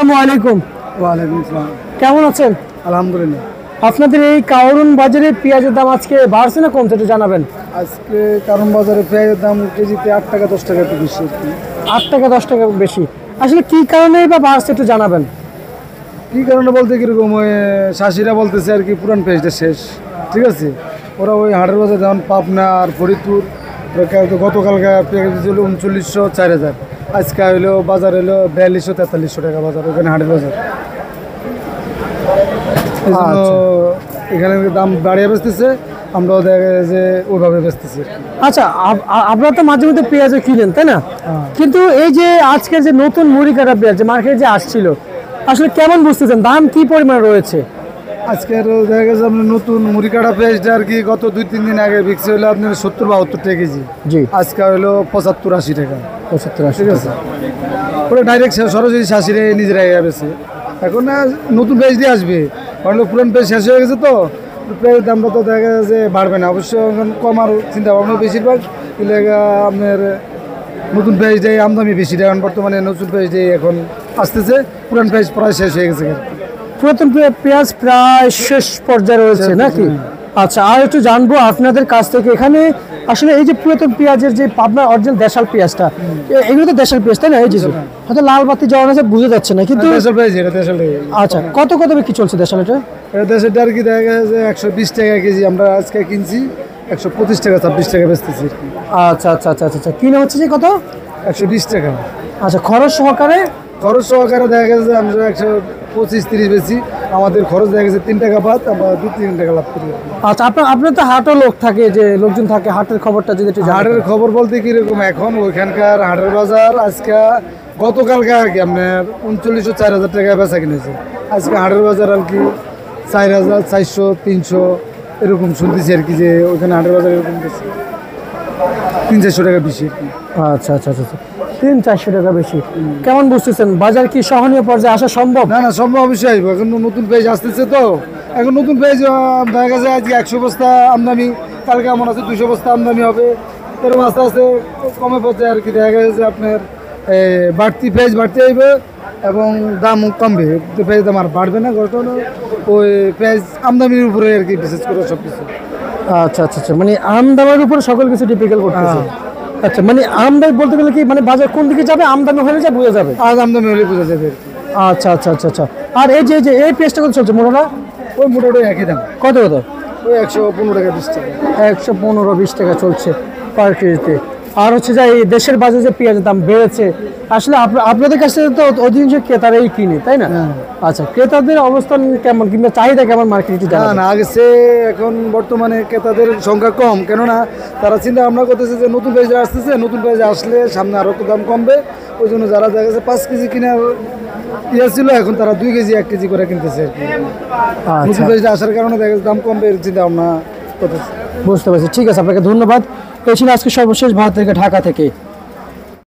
আসসালামু আলাইকুম। ওয়ালাইকুম আসসালাম। কেমন আছেন? আলহামদুলিল্লাহ। আপনাদের এই কারণ বাজারে পেঁয়াজের দাম আজকে বাড়ছে না কমছে একটু জানাবেন। আজকে কারণ বাজারে পেঁয়াজের দাম কেজিতে 8 টাকা 10 টাকা একটু বেশি আর কি। 8 টাকা 10 টাকা বেশি, আসলে কি কারণে বা বাড়ছে একটু জানাবেন। কী কারণে বলতে কীরকম ওই শাসিরা বলতেছে আর কি পুরান পেঁয়াজটা শেষ, ঠিক আছে। ওরা ওই হাটের বাজার যেমন পাবনা আর ফরিদপুর গতকালকে পেঁয়াজ ছিল 3900 4000, আজকে হইলো বাজার হলো 4200 4300 টাকা বাজার ওখানে হাটের বাজার। এই জন্য এখানে দাম বাড়িয়ে বেচতেছে, আমরাও দেখা যায় যে ওইভাবে বেচতেছি। আচ্ছা, আপনারা তো মাঝে মধ্যে পেঁয়াজ কিনেন তাই না? কিন্তু এই যে আজকের যে নতুন মুড়ি কাটা পেঁয়াজ যে মার্কেটে যে আসছিল, আসলে কেমন বুঝতেছেন দাম কি পরিমাণ রয়েছে? আজকের দেখা গেছে আপনার নতুন মুড়ি কাটা পেঁয়াজটা আর কি গত 2-3 দিন আগে বিক্রি হলো আপনার 70-72 টাকা কেজি। জি, আজকে হলো 75-80 টাকা। 75-80, ঠিক আছে। ওরা ডাইরেক্ট সরাসরি শাসিরে নিজেরাই বেছে। এখন নতুন পেঁয়াজ দিয়ে আসবে, কারণ পুরান পেঁয়াজ শেষ হয়ে গেছে, তো পেঁয়াজের দামটা তো দেখা যাচ্ছে বাড়বে না, অবশ্য এখন কমার চিন্তা ভাবনা বেশিরভাগ। কিন্তু আপনার নতুন পেঁয়াজ দিয়ে আমদানি বেশি, এখন বর্তমানে নতুন পেঁয়াজ দিয়ে এখন আসতেছে, পুরান পেঁয়াজ প্রায় শেষ হয়ে গেছে। পুরাতন পেঁয়াজ প্রায় শেষ পর্যায়ে রয়েছে নাকি? আচ্ছা, আর একটু জানবো আপনাদের কাছ থেকে, এখানে আসলে এই যে পুরাতন পেঁয়াজের যে পাবনা অরিজিনাল দেশাল পেঁয়াজটা, এগুলো তো দেশাল পেঁয়াজ তাই না? এই যে হয়তো লাল বাতি জ্বর আছে বোঝা যাচ্ছে না, কিন্তু দেশাল পেঁয়াজ এটা দেশাল। আচ্ছা, কত কত কি চলছে দেশাল? এটা দেশালটা আর কি দেখা গেছে 120 টাকা কেজি, আমরা আজকে কিনছি 125 টাকা 26 টাকা বেচতেছি। আচ্ছা আচ্ছা আচ্ছা আচ্ছা, কিনে হচ্ছে যে কত? 120 টাকা। আচ্ছা, খরচ সহকারে? খরচ সহকারে দেখা গেছে আমরা 125-30 বেশি, আমাদের খরচ দেখা গেছে 3 টাকা বাদ, আমরা 2-3 টাকা লাভ করি। আচ্ছা, আপনার তো হাটও লোক থাকে, যে লোকজন থাকে, হাটের খবরটা যদি একটু হাটের খবর বলতে কিরকম এখন ওইখানকার হাটের বাজার আজকে গতকালকে আর কি আপনার 3900-4000 টাকা বেচা কিনেছে। আজকে হাটের বাজার আর কি 4400-300 এরকম শুনতেছি আর কি, যে ওইখানে হাটের বাজার এরকম বেশি 300-400 টাকা বেশি আর কি। আচ্ছা আচ্ছা আচ্ছা, 300-400 টাকা বেশি। কেমন বুঝতেছেন বাজার কি সহনীয় পর্যায়ে আসা সম্ভব? না না, সম্ভব অবশ্যই আসবো। এখন নতুন পেঁয়াজ আসতেছে, তো এখন নতুন পেঁয়াজ দেখা গেছে আজকে 100 বস্তা আমদানি, কালকে এমন আছে 200 বস্তা আমদানি হবে, এরকম আস্তে আস্তে কমে পর্যায়ে আর কি দেখা গেছে আপনার বাড়তি পেঁয়াজ বাড়তে আসবে এবং দাম কমবে, পেঁয়াজ দাম আর বাড়বে না। ঘটনা ওই পেঁয়াজ আমদানির উপরে আর কি বিশেষ করে সব কিছু। আচ্ছা আচ্ছা আচ্ছা, মানে আমদানির উপর সকল কিছু ডিপেন্ড করতেছে। আচ্ছা, মানে আমদানি বলতে গেলে কি, মানে বাজার কোন দিকে যাবে আমদানি হলে যা বোঝা যাবে। আজ আমদানি হলে বোঝা যাবে। আচ্ছা আচ্ছা আচ্ছা আচ্ছা, আর এই যে এই পেঁয়াজটা কত চলছে মোটাটা? ওই মোটামুটি একই দাম। কত কত? ওই 115 টাকা 20 টাকা। 115-20 টাকা চলছে পার কেজিতে। আর হচ্ছে যে এই দেশের বাজারে যে পেঁয়াজের দাম বেড়েছে, আসলে আপনাদের কাছে তো অধিকাংশ ক্রেতারাই কিনে তাই না? আচ্ছা, ক্রেতাদের অবস্থান কেমন কিংবা চাহিদা কেমন মার্কেটে? না আগেছে এখন বর্তমানে ক্রেতাদের সংখ্যা কম, কেননা তারা চিন্তা ভাবনা করতেছে যে নতুন পেঁয়াজ আসতেছে, নতুন পেঁয়াজ আসলে সামনে আরও তো দাম কমবে, ওই জন্য যারা দেখা গেছে 5 কেজি কেনার ইয়ে ছিল, এখন তারা 2 কেজি 1 কেজি করে কিনতেছে আর কি। নতুন পেঁয়াজ আসার কারণে দেখা গেছে দাম কমবে এর চিন্তা ভাবনা করতেছে। বুঝতে পারছি, ঠিক আছে, আপনাকে ধন্যবাদ। এই ছিল আজকে সর্বশেষ ভারত থেকে, ঢাকা থেকে।